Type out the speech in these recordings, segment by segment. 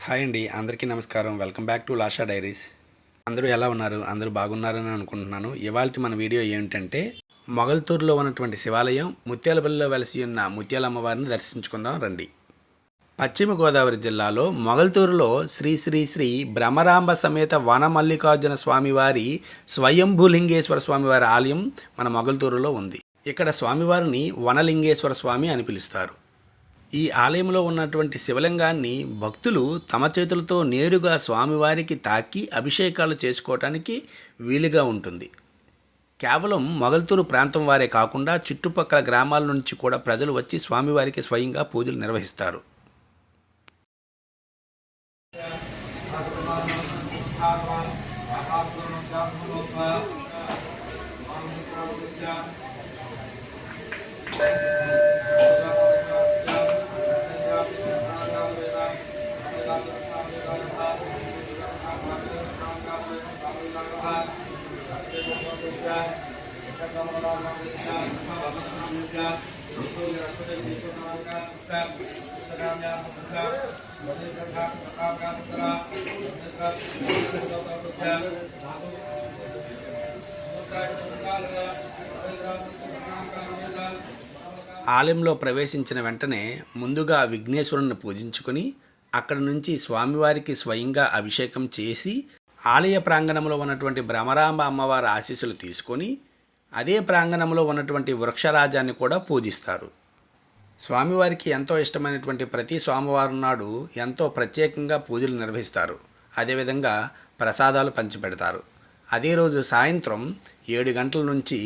Hi అండి, అందరికీ నమస్కారం. Welcome back to Lasha diaries. అందరూ ఎలా ఉన్నారు? అందరూ బాగున్నారని అనుకుంటున్నాను. ఇవాల్టి మన వీడియో ఏంటంటే, మొగల్తూరులో ఉన్నటువంటి శివాలయం ముత్యాలపల్లిలో వెలసి ఉన్న ముత్యాల అమ్మవారిని దర్శించుకుందాం రండి. పశ్చిమ గోదావరి జిల్లాలో మొగల్తూరులో శ్రీ శ్రీ శ్రీ భ్రమరాంబ సమేత వన మల్లికార్జున స్వామివారి స్వయంభూలింగేశ్వర స్వామివారి ఆలయం మన మొగల్తూరులో ఉంది. ఇక్కడ స్వామివారిని వనలింగేశ్వర స్వామి అని పిలుస్తారు. ఈ ఆలయంలో ఉన్నటువంటి శివలింగాన్ని భక్తులు తమ చేతులతో నేరుగా స్వామివారికి తాకి అభిషేకాలు చేసుకోవటానికి వీలుగా ఉంటుంది. కేవలం మొగల్తూరు ప్రాంతం వారే కాకుండా చుట్టుపక్కల గ్రామాల నుంచి కూడా ప్రజలు వచ్చి స్వామివారికి స్వయంగా పూజలు నిర్వహిస్తారు. ఆలయంలో ప్రవేశించిన వెంటనే ముందుగా విఘ్నేశ్వరుని పూజించుకొని అక్కడి నుంచి స్వామివారికి స్వయంగా అభిషేకం చేసి ఆలయ ప్రాంగణంలో ఉన్నటువంటి భ్రమరాంబ అమ్మవారి ఆశీస్సులు తీసుకొని అదే ప్రాంగణంలో ఉన్నటువంటి వృక్షరాజాన్ని కూడా పూజిస్తారు. స్వామివారికి ఎంతో ఇష్టమైనటువంటి ప్రతి సోమవారం నాడు ఎంతో ప్రత్యేకంగా పూజలు నిర్వహిస్తారు. అదేవిధంగా ప్రసాదాలు పంచిపెడతారు. అదే రోజు సాయంత్రం 7 గంటల నుంచి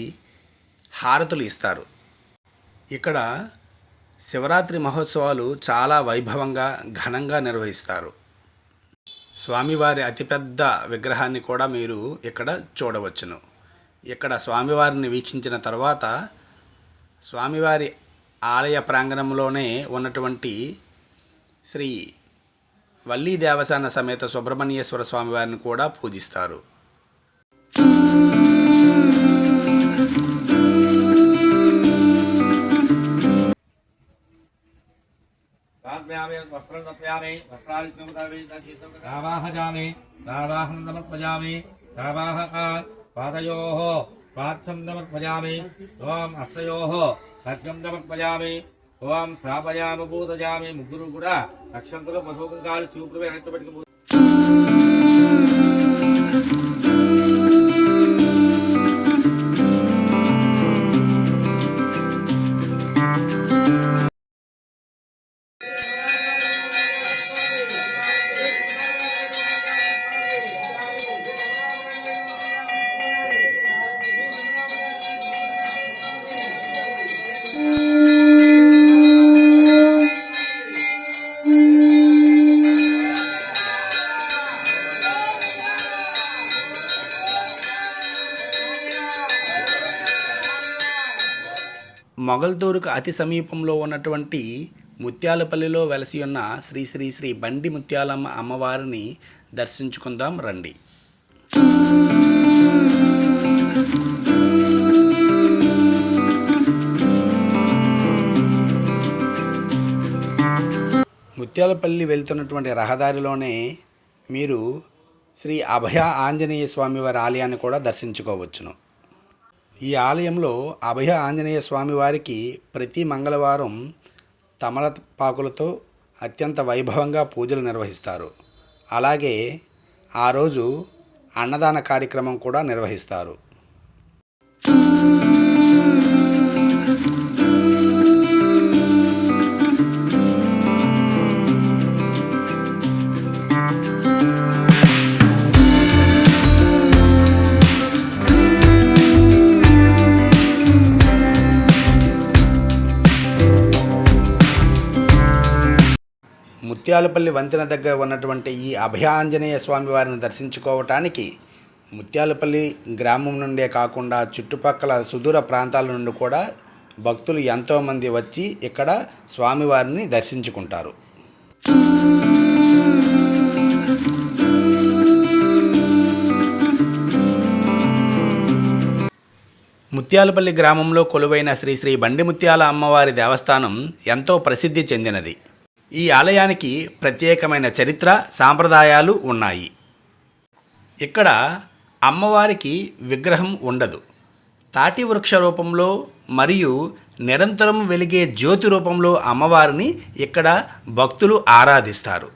హారతులు ఇస్తారు. ఇక్కడ శివరాత్రి మహోత్సవాలు చాలా వైభవంగా ఘనంగా నిర్వహిస్తారు. స్వామివారి అతిపెద్ద విగ్రహాన్ని కూడా మీరు ఇక్కడ చూడవచ్చును. ఇక్కడ స్వామివారిని వీక్షించిన తర్వాత స్వామివారి ఆలయ ప్రాంగణంలోనే ఉన్నటువంటి శ్రీ వల్లీ దేవసాన సమేత సుబ్రహ్మణ్యేశ్వర స్వామివారిని కూడా పూజిస్తారు. పాదయోః పాత్సం సమర్పయామి. ఓం హస్తయోః ఖడ్గం సమర్పయామి. ఓం స్థాపయామి పూజయామి. ముగ్గురు కూడా అక్షంతలు పశువుకాలు చూపులు వెనక్కి మొగల్తూరుకు అతి సమీపంలో ఉన్నటువంటి ముత్యాలపల్లిలో వెలసి ఉన్న శ్రీ శ్రీ శ్రీ బండి ముత్యాలమ్మ అమ్మవారిని దర్శించుకుందాం రండి. ముత్యాలపల్లి వెళ్తున్నటువంటి రహదారిలోనే మీరు శ్రీ అభయ ఆంజనేయ స్వామివారి ఆలయాన్ని కూడా దర్శించుకోవచ్చును. ఈ ఆలయంలో అభయ ఆంజనేయ స్వామివారికి ప్రతి మంగళవారం తమలపాకులతో అత్యంత వైభవంగా పూజలు నిర్వహిస్తారు. అలాగే ఆ రోజు అన్నదాన కార్యక్రమం కూడా నిర్వహిస్తారు. ముత్యాలపల్లి వంతెన దగ్గర ఉన్నటువంటి ఈ అభయాంజనేయ స్వామి వారిని దర్శించుకోవటానికి ముత్యాలపల్లి గ్రామం నుండే కాకుండా చుట్టుపక్కల సుదూర ప్రాంతాల నుండి కూడా భక్తులు ఎంతోమంది వచ్చి ఇక్కడ స్వామివారిని దర్శించుకుంటారు. ముత్యాలపల్లి గ్రామంలో కొలువైన శ్రీ శ్రీ బండి ముత్యాల అమ్మవారి దేవస్థానం ఎంతో ప్రసిద్ధి చెందినది. ఈ ఆలయానికి ప్రత్యేకమైన చరిత్ర సాంప్రదాయాలు ఉన్నాయి. ఇక్కడ అమ్మవారికి విగ్రహం ఉండదు. తాటి వృక్ష రూపంలో మరియు నిరంతరం వెలిగే జ్యోతి రూపంలో అమ్మవారిని ఇక్కడ భక్తులు ఆరాధిస్తారు.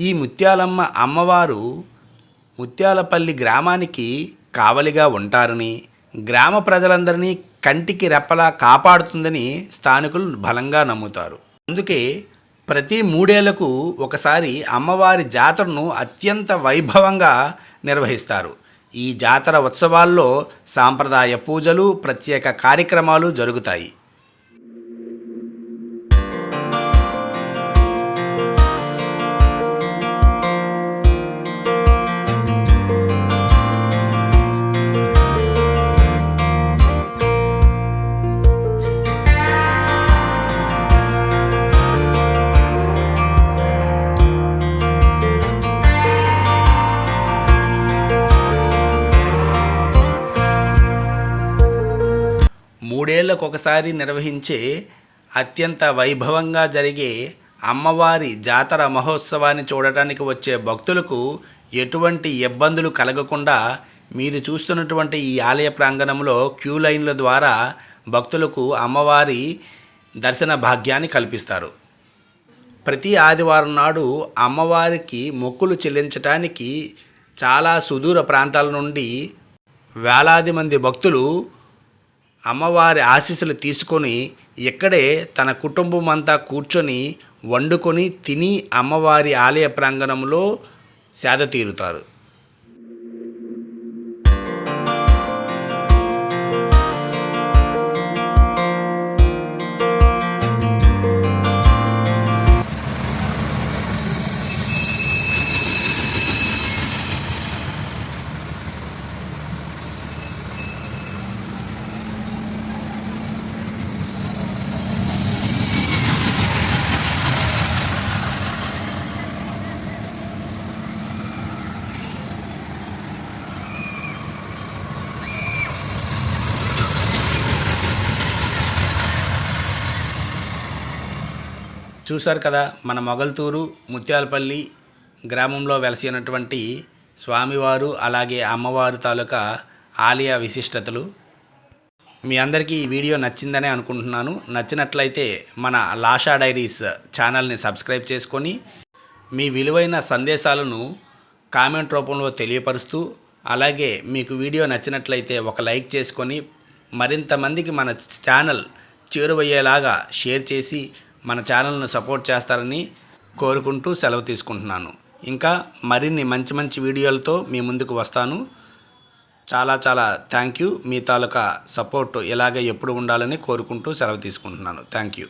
ఈ ముత్యాలమ్మ అమ్మవారు ముత్యాలపల్లి గ్రామానికి కావలిగా ఉంటారని, గ్రామ ప్రజలందరినీ కంటికి రెప్పలా కాపాడుతుందని స్థానికులు బలంగా నమ్ముతారు. అందుకే ప్రతి 3 ఏళ్లకు ఒకసారి అమ్మవారి జాతరను అత్యంత వైభవంగా నిర్వహిస్తారు. ఈ జాతర ఉత్సవాల్లో సాంప్రదాయ పూజలు, ప్రత్యేక కార్యక్రమాలు జరుగుతాయి. మూడేళ్లకొకసారి నిర్వహించే అత్యంత వైభవంగా జరిగే అమ్మవారి జాతర మహోత్సవాన్ని చూడటానికి వచ్చే భక్తులకు ఎటువంటి ఇబ్బందులు కలగకుండా మీరు చూస్తున్నటువంటి ఈ ఆలయ ప్రాంగణంలో క్యూ లైన్ల ద్వారా భక్తులకు అమ్మవారి దర్శన భాగ్యాన్ని కల్పిస్తారు. ప్రతి ఆదివారం నాడు అమ్మవారికి మొక్కులు చెల్లించటానికి చాలా సుదూర ప్రాంతాల నుండి వేలాది మంది భక్తులు అమ్మవారి ఆశీస్సులు తీసుకొని ఇక్కడే తన కుటుంబం అంతా కూర్చొని వండుకొని తిని అమ్మవారి ఆలయ ప్రాంగణంలో సేద తీరుతారు. చూశారు కదా, మన మొగల్తూరు ముత్యాలపల్లి గ్రామంలో వెలసినటువంటి స్వామివారు అలాగే అమ్మవారు తాలూకా ఆలయ విశిష్టతలు. మీ అందరికీ ఈ వీడియో నచ్చిందనే అనుకుంటున్నాను. నచ్చినట్లయితే మన లాషా డైరీస్ ఛానల్ని సబ్స్క్రైబ్ చేసుకొని మీ విలువైన సందేశాలను కామెంట్ రూపంలో తెలియపరుస్తూ, అలాగే మీకు వీడియో నచ్చినట్లయితే ఒక లైక్ చేసుకొని మరింత మందికి మన ఛానల్ చేరువయ్యేలాగా షేర్ చేసి మన ఛానల్ను సపోర్ట్ చేస్తారని కోరుకుంటూ సెలవు తీసుకుంటున్నాను. ఇంకా మరిన్ని మంచి మంచి వీడియోలతో మీ ముందుకు వస్తాను. చాలా thank you. Me taluka support ఇలాగే ఎప్పుడు ఉండాలని కోరుకుంటూ సెలవు తీసుకుంటున్నాను. Thank you.